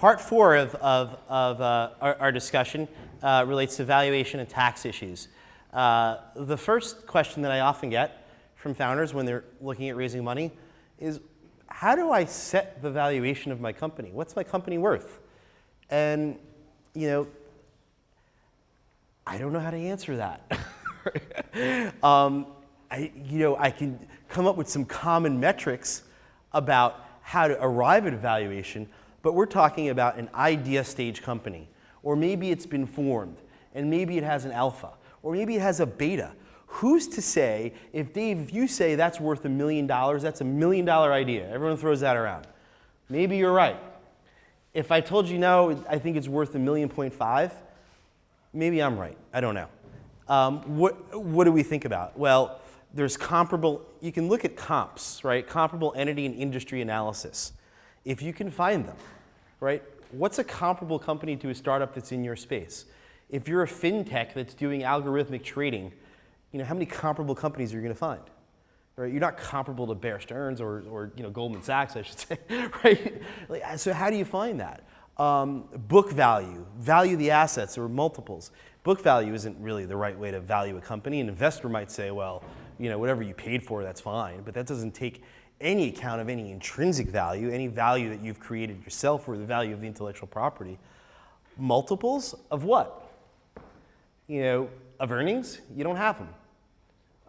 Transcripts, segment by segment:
part 4 of our discussion relates to valuation and tax issues. The first question that I often get from founders when they're looking at raising money is, how do I set the valuation of my company? What's my company worth? And, you know, I don't know how to answer that. I can come up with some common metrics about how to arrive at a valuation, but we're talking about an idea stage company. Or maybe it's been formed, and maybe it has an alpha, or maybe it has a beta. Who's to say, if Dave, if you say that's worth $1 million, that's $1 million idea. Everyone throws that around. Maybe you're right. If I told you no, I think it's worth $1.5 million, maybe I'm right. I don't know. What do we think about? Well, there's comparable, you can look at comps, right? Comparable entity and industry analysis. If you can find them, right? What's a comparable company to a startup that's in your space? If you're a fintech that's doing algorithmic trading, you know, how many comparable companies are you going to find? Right? You're not comparable to Bear Stearns or you know, Goldman Sachs, I should say, right? Like, so how do you find that? Book value, value the assets or multiples. Book value isn't really the right way to value a company. An investor might say, well, you know, whatever you paid for, that's fine, but that doesn't take any account of any intrinsic value, any value that you've created yourself or the value of the intellectual property. Multiples of what? You know, of earnings? You don't have them.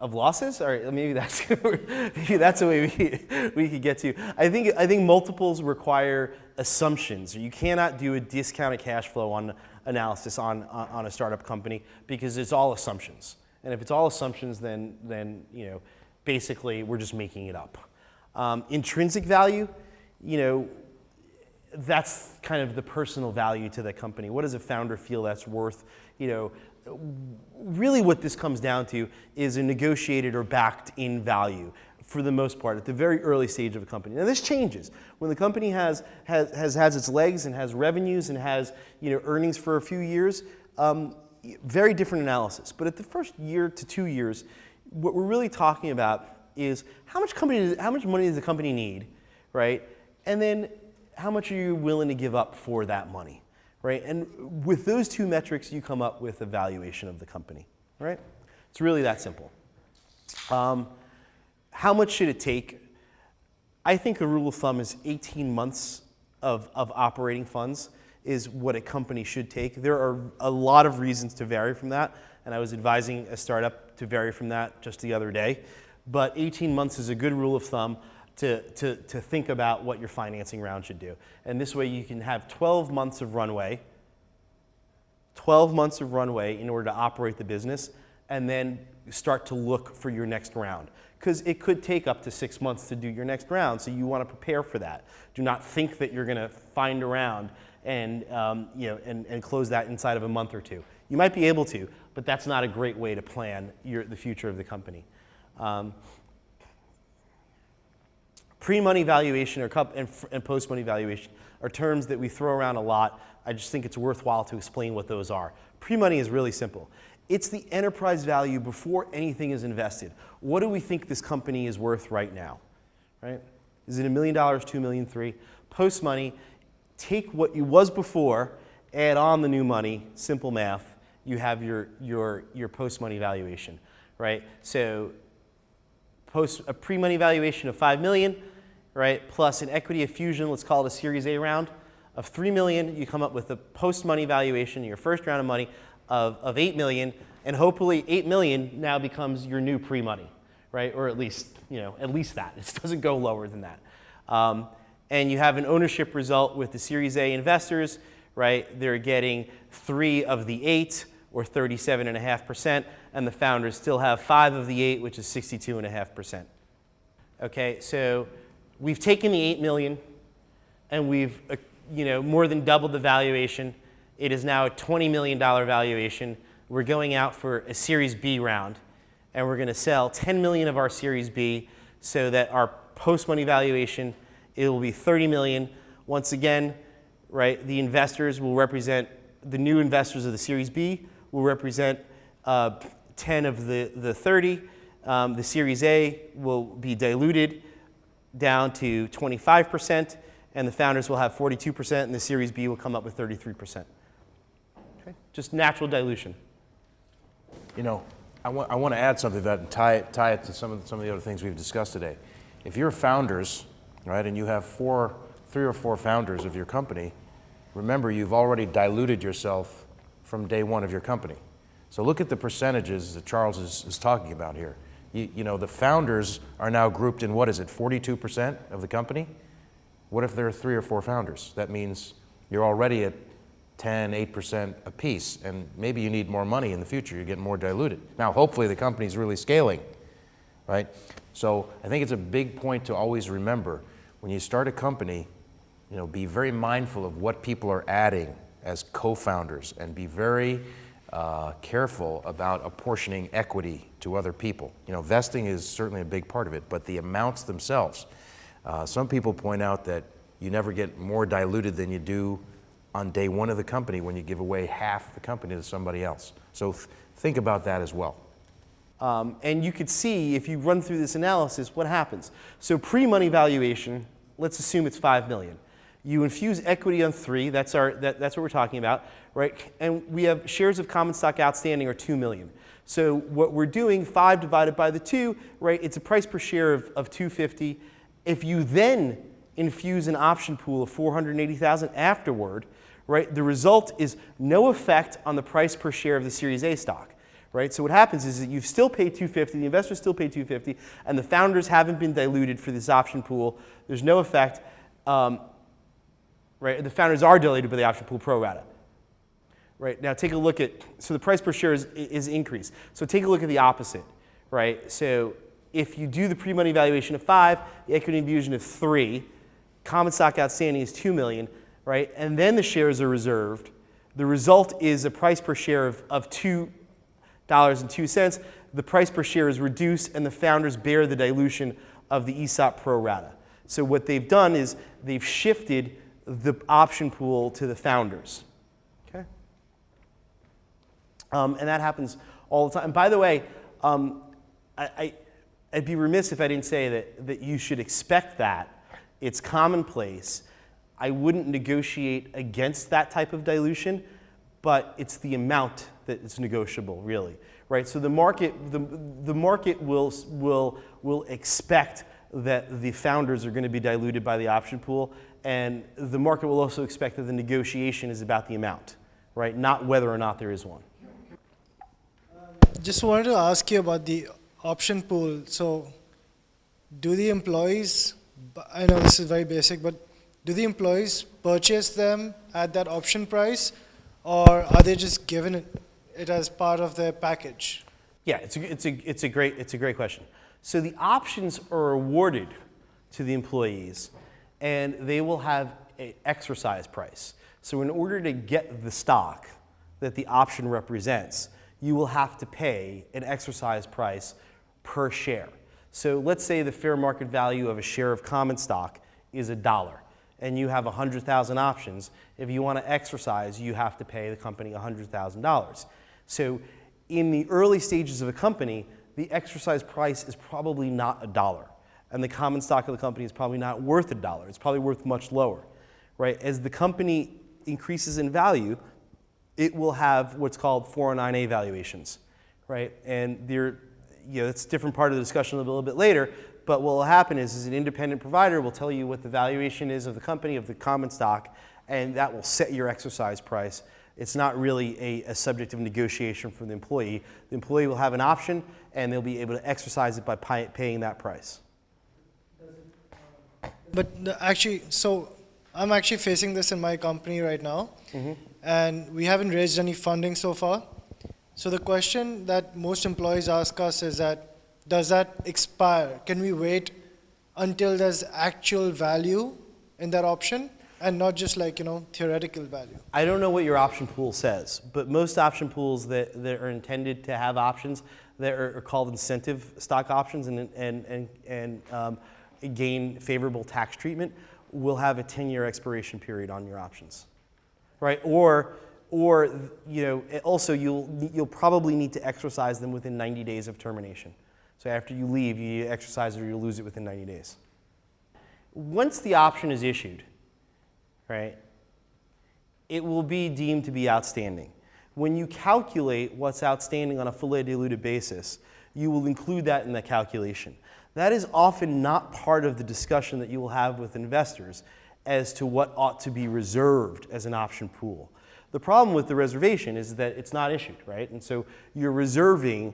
Of losses? All right, maybe that's a way we could get to. I think multiples require assumptions. You cannot do a discounted cash flow analysis on a startup company because it's all assumptions. And if it's all assumptions, then you know, basically we're just making it up. Intrinsic value, you know, that's kind of the personal value to the company. What does a founder feel that's worth? You know, really what this comes down to is a negotiated or backed in value for the most part at the very early stage of a company. Now this changes. When the company has its legs and has revenues and has, you know, earnings for a few years, very different analysis. But at the first year to 2 years, what we're really talking about is how much money does the company need, right? And then how much are you willing to give up for that money, right? And with those two metrics, you come up with a valuation of the company, right? It's really that simple. How much should it take? I think a rule of thumb is 18 months of operating funds is what a company should take. There are a lot of reasons to vary from that, and I was advising a startup to vary from that just the other day. But 18 months is a good rule of thumb to think about what your financing round should do. And this way you can have 12 months of runway, 12 months of runway in order to operate the business, and then start to look for your next round. Because it could take up to 6 months to do your next round, so you want to prepare for that. Do not think that you're going to find a round and, you know, and close that inside of a month or two. You might be able to, but that's not a great way to plan the future of the company. Pre-money valuation and post-money valuation are terms that we throw around a lot. I just think it's worthwhile to explain what those are. Pre-money is really simple. It's the enterprise value before anything is invested. What do we think this company is worth right now? Right? Is it $1 million, $2 million, $3 million? Post-money, take what you was before, add on the new money, simple math, you have your post-money valuation, right? So a pre-money valuation of $5 million, right, plus an equity infusion, let's call it a Series A round, of $3 million, you come up with a post-money valuation, your first round of money, of $8 million, and hopefully $8 million now becomes your new pre-money, right? Or at least, you know, at least that. It doesn't go lower than that. And you have an ownership result with the Series A investors, right? They're getting 3 of the 8, or 37.5%, and the founders still have 5 of the 8, which is 62.5%. Okay, so we've taken the $8 million, and we've, you know, more than doubled the valuation. It is now a $20 million valuation. We're going out for a Series B round, and we're going to sell 10 million of our Series B so that our post-money valuation, it will be 30 million. Once again, right, the investors will represent, the new investors of the Series B will represent 10 of the 30. The Series A will be diluted down to 25%, and the founders will have 42%, and the Series B will come up with 33%. Okay? Just natural dilution. You know, I want to add something to that and tie it to some of the other things we've discussed today. If you're founders, right, and you have 3 or 4 founders of your company, remember you've already diluted yourself from day one of your company. So look at the percentages that Charles is talking about here. You know, the founders are now grouped in, what is it, 42% of the company? What if there are 3 or 4 founders? That means you're already at 10, 8% apiece, and maybe you need more money in the future. You're getting more diluted. Now, hopefully the company's really scaling, right? So I think it's a big point to always remember, when you start a company, you know, be very mindful of what people are adding as co-founders, and be very careful about apportioning equity to other people. You know, vesting is certainly a big part of it, but the amounts themselves. Some people point out that you never get more diluted than you do on day one of the company when you give away half the company to somebody else. So think about that as well. And you could see, if you run through this analysis, what happens. So pre-money valuation, let's assume it's $5 million. You infuse equity on 3, that's what we're talking about, right? And we have shares of common stock outstanding are 2 million. So what we're doing, 5 divided by the 2, right? It's a price per share of $250. If you then infuse an option pool of $480,000 afterward, right? The result is no effect on the price per share of the Series A stock, right? So what happens is that you've still paid $250, the investors still paid $250, and the founders haven't been diluted for this option pool. There's no effect. Right? The founders are diluted by the option pool pro rata. Right? Now take a look at, so the price per share is increased. So take a look at the opposite, right? So if you do the pre-money valuation of 5, the equity infusion of 3, common stock outstanding is 2 million, right? And then the shares are reserved. The result is a price per share of $2.02. The price per share is reduced, and the founders bear the dilution of the ESOP pro rata. So what they've done is they've shifted the option pool to the founders. Okay? And that happens all the time. And by the way, I'd be remiss if I didn't say that you should expect that. It's commonplace. I wouldn't negotiate against that type of dilution, but it's the amount that is negotiable, really. Right? So the market will expect that the founders are going to be diluted by the option pool, and the market will also expect that the negotiation is about the amount, right? Not whether or not there is one. Just wanted to ask you about the option pool. So do the employees, I know this is very basic, but do the employees purchase them at that option price, or are they just given it as part of their package? Yeah, it's a great question. So the options are awarded to the employees, and they will have an exercise price. So in order to get the stock that the option represents, you will have to pay an exercise price per share. So let's say the fair market value of a share of common stock is $1, and you have 100,000 options. If you want to exercise, you have to pay the company $100,000. So in the early stages of a company, the exercise price is probably not $1, and the common stock of the company is probably not worth $1. It's probably worth much lower, right? As the company increases in value, it will have what's called 409A valuations, right? And it's a different part of the discussion a little bit later, but what will happen is an independent provider will tell you what the valuation is of the company, of the common stock, and that will set your exercise price. It's not really a subject of negotiation for the employee. The employee will have an option, and they'll be able to exercise it by paying that price. But actually, so I'm actually facing this in my company right now, and we haven't raised any funding so far. So the question that most employees ask us is that, does that expire? Can we wait until there's actual value in that option, and not just like, theoretical value? I don't know what your option pool says, but most option pools that are intended to have options that are called incentive stock options and gain favorable tax treatment will have a 10-year expiration period on your options, right? Or also you'll probably need to exercise them within 90 days of termination. So after you leave, you exercise it or you'll lose it within 90 days. Once the option is issued, right, it will be deemed to be outstanding. When you calculate what's outstanding on a fully diluted basis, you will include that in the calculation. That is often not part of the discussion that you will have with investors as to what ought to be reserved as an option pool. The problem with the reservation is that it's not issued, right? And so you're reserving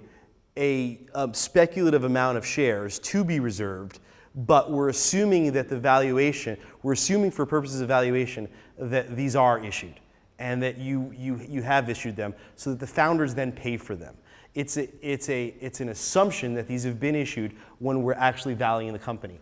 a speculative amount of shares to be reserved, but we're assuming that the valuation, we're assuming for purposes of valuation that these are issued and that you have issued them so that the founders then pay for them. It's an assumption that these have been issued when we're actually valuing the company.